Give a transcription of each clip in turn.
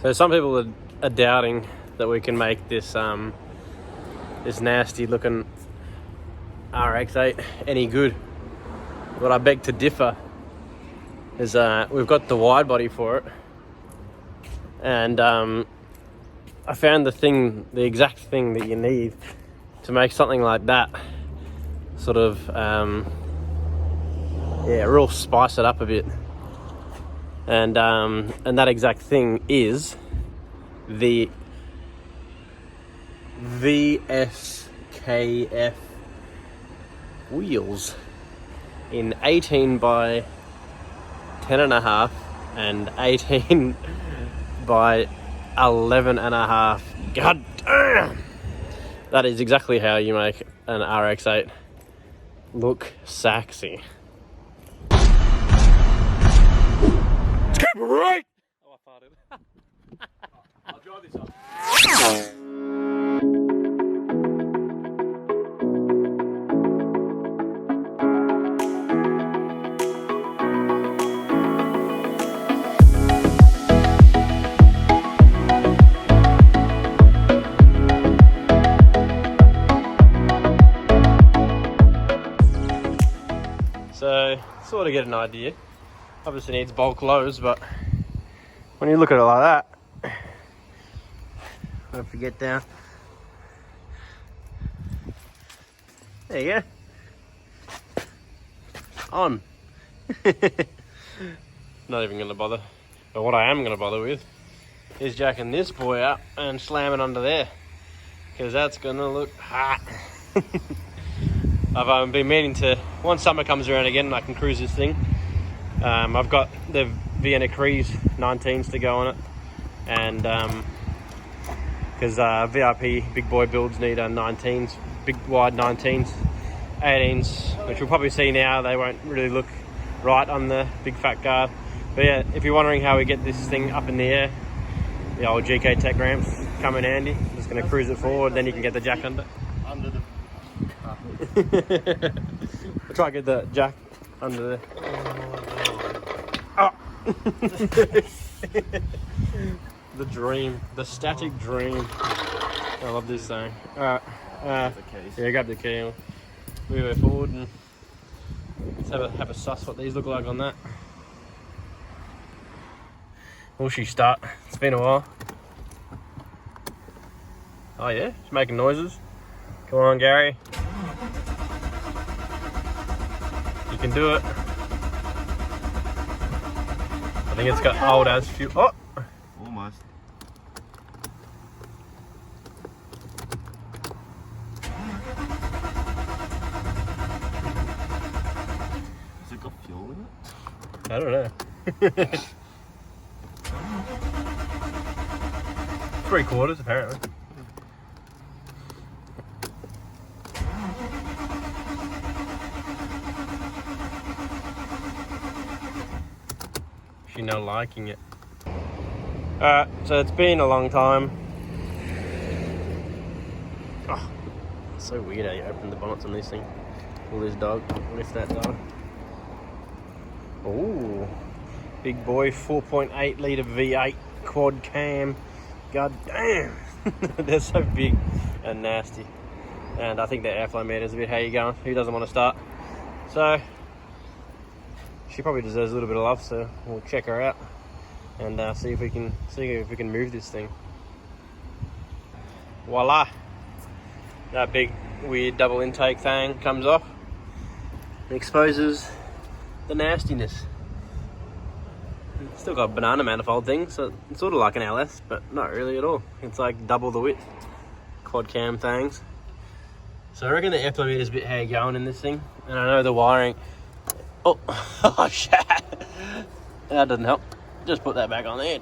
So some people are doubting that we can make this this nasty looking Rx8 any good. But I beg to differ. Is we've got the wide body for it, and I found the exact thing that you need to make something like that. Sort of real spice it up a bit. And that exact thing is the VSKF Wheels in 18 by 10.5 and 18 by 11.5. God damn! That is exactly how you make an RX8 look sexy. Right. Oh, I farted. I'll drive this up. So, sort of get an idea. Obviously needs bulk loads, but when you look at it like that, don't forget down. There you go. On. Not even gonna bother. But what I am gonna bother with is jacking this boy up and slamming under there, because that's gonna look hot. I've been meaning to, once summer comes around again and I can cruise this thing. I've got the Vienna Crees 19s to go on it, and because VIP big boy builds need 19s, big wide 19s, 18s, which we'll probably see now. They won't really look right on the big fat guard. But yeah, if you're wondering how we get this thing up in the air, the old GK Tech ramps come in handy. I'm just going to cruise it forward, then you can get the jack under the I'll try to get the jack under there. Oh. The dream, the static dream. I love this thing. Alright, yeah, grab the key and move it forward and let's have a suss what these look like on that. Will she start? It's been a while. Oh yeah, it's making noises. Come on, Gary. You can do it. I think it's got old as fuel. Oh! Almost. Has it got fuel in it? I don't know. 3/4 apparently. She not liking it. Alright, so it's been a long time. Oh, it's so weird how you open the bonnets on this thing. Pull this dog, lift that dog. Oh, big boy 4.8 litre V8 quad cam. God damn, they're so big and nasty. And I think the airflow meter's a bit, how you going? Who doesn't want to start? So, she probably deserves a little bit of love, so we'll check her out and see if we can move this thing. Voila! That big weird double intake thing comes off and exposes the nastiness. It's still got a banana manifold thing, so it's sort of like an LS, but not really at all. It's like double the width. Quad cam things. So I reckon the airflow meter's a bit how you going in this thing, and I know the wiring. Oh, oh shit! That doesn't help. Just put that back on there.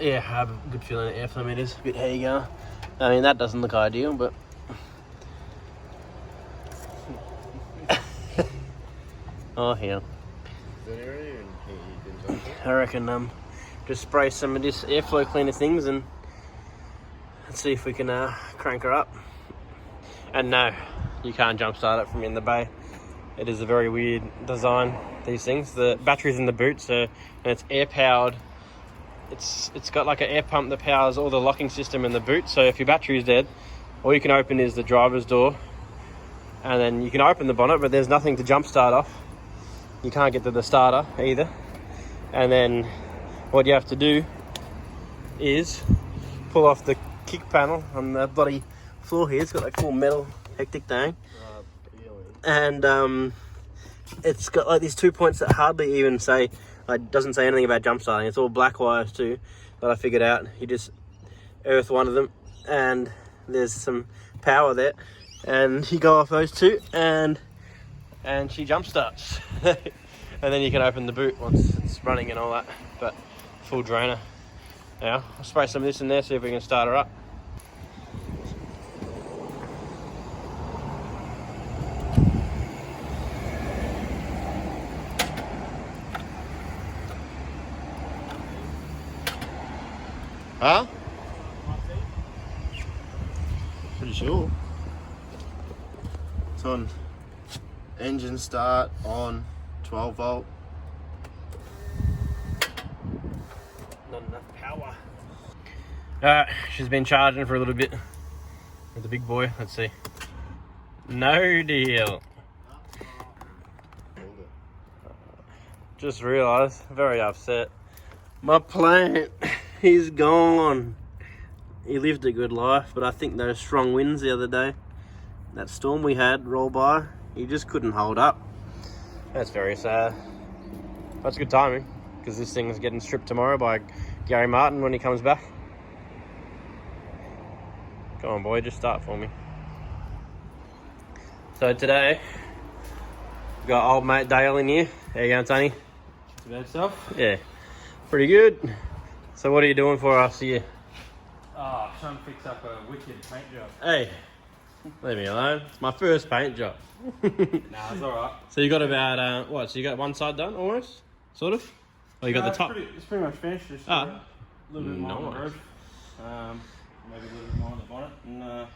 Yeah, I have a good feeling the airflow meter's a bit how you go. I mean, that doesn't look ideal, but oh hell. I reckon just spray some of this airflow cleaner things and let's see if we can crank her up. And no, you can't jump start it from in the bay. It is a very weird design, these things. The battery's in the boot, so and it's air powered it's got like an air pump that powers all the locking system in the boot. So if your battery is dead, all you can open is the driver's door, and then you can open the bonnet, but there's nothing to jump start off. You can't get to the starter either. And then what you have to do is pull off the kick panel on the bloody floor here. It's got like full metal hectic thing, and it's got like these 2 points that hardly even say, like, doesn't say anything about jump starting. It's all black wires too, but I figured out you just earth one of them and there's some power there, and you go off those two and she jump starts. And then you can open the boot once it's running and all that. But full drainer. Now I'll spray some of this in there, see if we can start her up. Huh? Pretty sure. It's on engine start on 12 volt. Not enough power. Alright, she's been charging for a little bit with the big boy. Let's see. No deal. Just realised, very upset. My plant, he's gone. He lived a good life, but I think those strong winds the other day, that storm we had roll by, he just couldn't hold up. That's very sad. That's good timing, because this thing's getting stripped tomorrow by Gary Martin when he comes back. Come on, boy, just start for me. So today, we've got old mate Dale in here. How you going, Tony? About yourself? Yeah, pretty good. So what are you doing for us here? Oh, trying to fix up a wicked paint job. Hey, leave me alone. It's my first paint job. Nah, it's alright. So you got about, what, so you got one side done almost? Sort of? Or you got the top? It's pretty much finished. Just a little bit more on the roof. Maybe a little bit more on the bonnet. And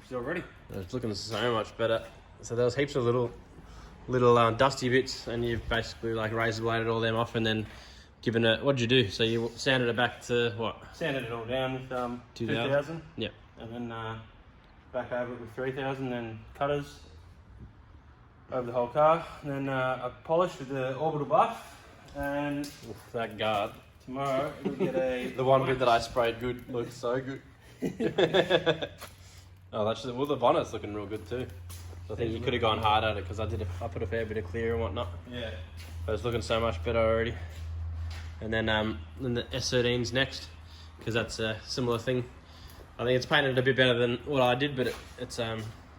still ready. It's looking so much better. So there was heaps of little dusty bits, and you've basically like razor bladed all them off and then given it, what'd you do? So you sanded it back to what? Sanded it all down with 2000. Yep. And then back over it with 3000, then cutters over the whole car. And then I polished with the orbital buff. And Oof, that guard. tomorrow we'll get a... The one bit that I sprayed good looks so good. Oh, that's well, the bonnet's looking real good too. So I think you could have gone hard at it because I put a fair bit of clear and whatnot. Yeah. But it's looking so much better already. And then the S13's next, because that's a similar thing. I think it's painted a bit better than what I did, but it's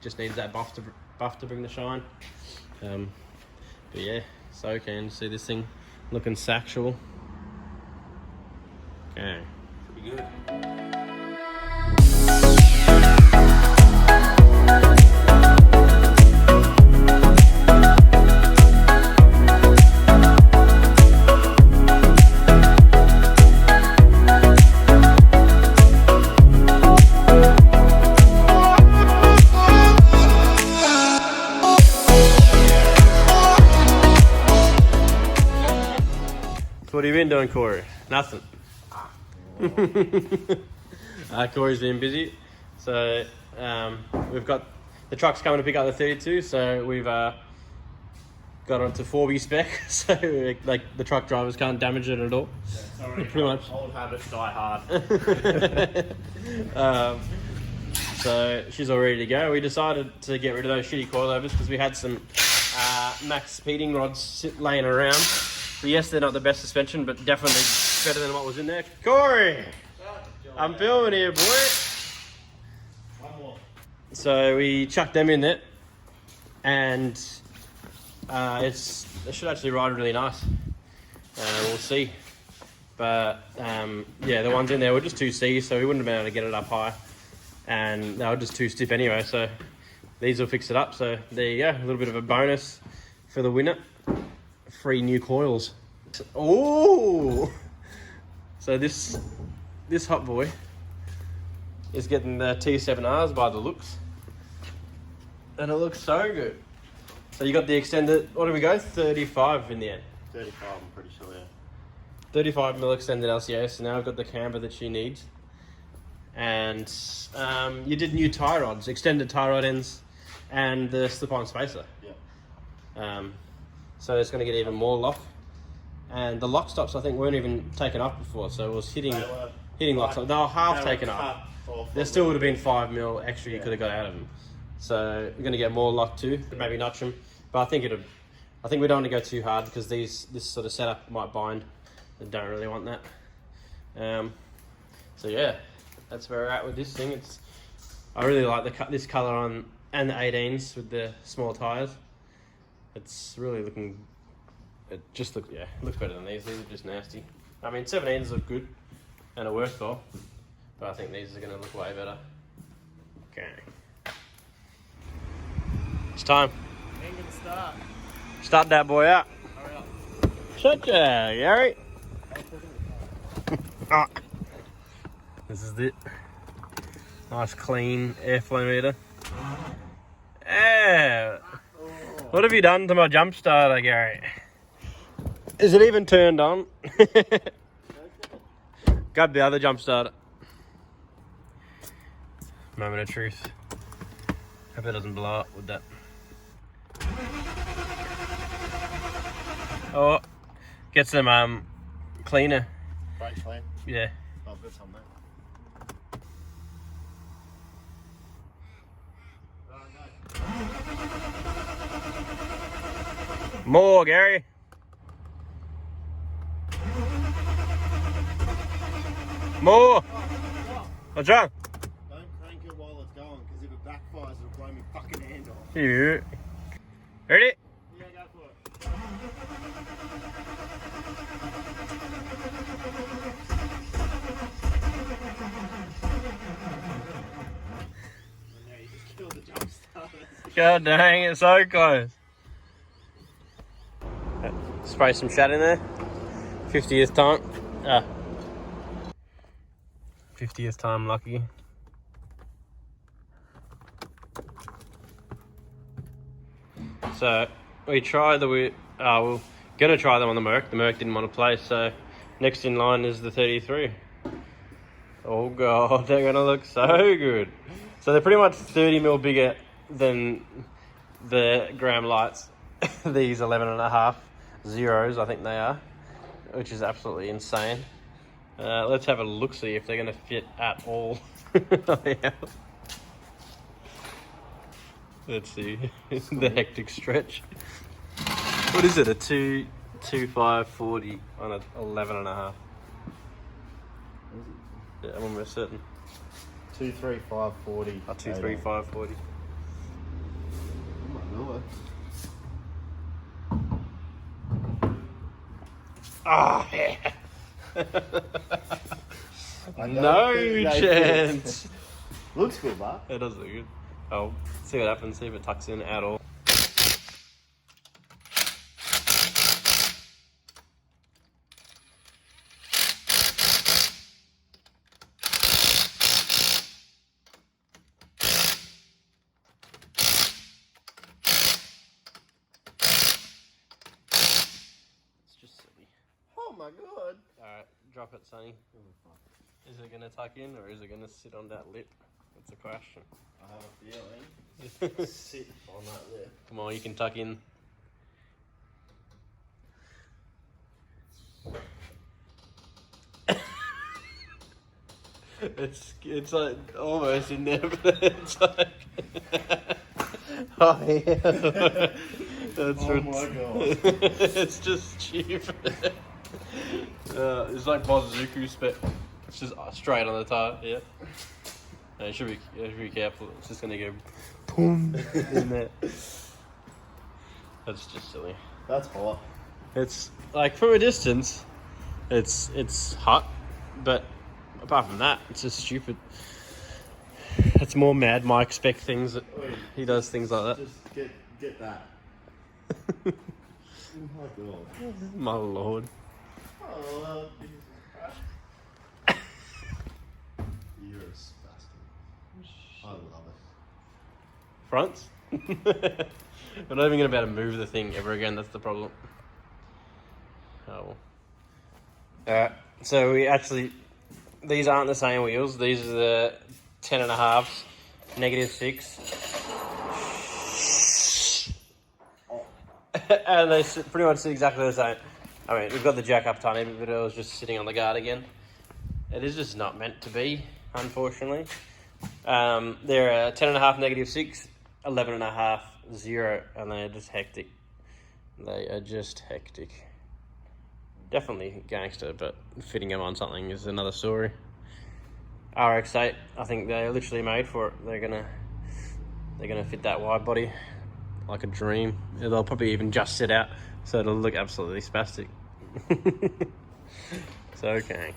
just needs that buff to bring the shine. But yeah, so keen to see this thing looking sexual. Okay. Pretty good. What have you been doing, Corey? Nothing. Corey's been busy. So we've got the truck's coming to pick up the 32, so we've got onto 4B spec, so like the truck drivers can't damage it at all. Yeah, pretty much. Old habits die hard. So she's all ready to go. We decided to get rid of those shitty coilovers because we had some max speeding rods laying around. So yes, they're not the best suspension, but definitely better than what was in there. Corey, I'm filming here, boy. One more. So we chucked them in there, and it should actually ride really nice. We'll see. But yeah, the ones in there were just 2C, so we wouldn't have been able to get it up high, and they were just too stiff anyway. So these will fix it up. So there you go, a little bit of a bonus for the winner. 3 new coils. Oh! So this hot boy is getting the T7Rs by the looks. And it looks so good. So you got the extended, what do we go? 35 in the end. 35, I'm pretty sure, yeah. 35mm extended LCA, so now I've got the camber that she needs. And you did new tie rods, extended tie rod ends, and the slip-on spacer. Yeah. So it's going to get even more lock. And the lock stops, I think, weren't even taken off before, so it was hitting lock stops. They were half taken off. There still would have been 5mm extra you could have got out of them. So we're going to get more lock too, maybe notch them. But I think we don't want to go too hard because this sort of setup might bind. I don't really want that. So yeah, that's where we're at with this thing. I really like this colour on and the 18s with the small tyres. It's really looking. It looks better than these. These are just nasty. I mean, 17s look good and a work well, but I think these are going to look way better. Okay. It's time. Engine start. Start that boy out. Hurry up. Shut ya, Gary. Ah. This is it. Nice clean airflow meter. Yeah. What have you done to my jump starter, Gary? Is it even turned on? Grab the other jump starter. Moment of truth. Hope it doesn't blow up with that. Oh, get some cleaner. Brake clean. Yeah. I've got some there. More, Gary. More. What's wrong? Don't crank it while it's going, because if it backfires, it'll blow me fucking hand off. You. Ready? Yeah, go for it. And now you just killed the jump starter. God dang, it's so close. Spray some shot in there. 50th time. 50th time lucky. So we tried we're gonna try them on the Merc. The Merc didn't want to play, so next in line is the 33. Oh god, they're gonna look so good. So they're pretty much 30mm bigger than the Graham lights. These 11.5 zeros, I think they are, which is absolutely insane. Let's have a look, see if they're going to fit at all. Yeah. Let's see. The hectic stretch. What is it? A 2.2540 on a 11.5. Yeah, I'm almost certain. 23540. A 23540. Oh, yeah. No chance. Looks good, but It does look good. I'll see what happens, see if it tucks in at all. It's just silly. oh my god. Alright, drop it, Sonny. Is it gonna tuck in or is it gonna sit on that lip? That's the question. I have a feeling. Sit on that there. Come on, you can tuck in. It's like almost in there, but it's like oh yeah. That's Oh my god. It's just stupid. It's like Bozuku spec. It's just straight on the tire. Yeah. No, you should be careful. It's just gonna go boom in there. That's just silly. That's hot. It's like from a distance, it's hot, but apart from that, it's just stupid. It's more Mad Mike spec things that he does things like that. Just get that. Oh my god. My lord. Oh, you're a spastic. I love it. Fronts? We're not even gonna be able to move the thing ever again. That's the problem. Oh well. So we actually, these aren't the same wheels. These are the 10.5s, -6. And they pretty much sit exactly the same. I mean, we've got the jack up tiny bit, but it was just sitting on the guard again. It is just not meant to be, unfortunately. They're 10.5 -6, 11.5 0, and they're just hectic. They are just hectic. Definitely gangster, but fitting them on something is another story. Rx8, I think they're literally made for it. They're gonna fit that wide body like a dream. They'll probably even just sit out, so it'll look absolutely spastic. So okay.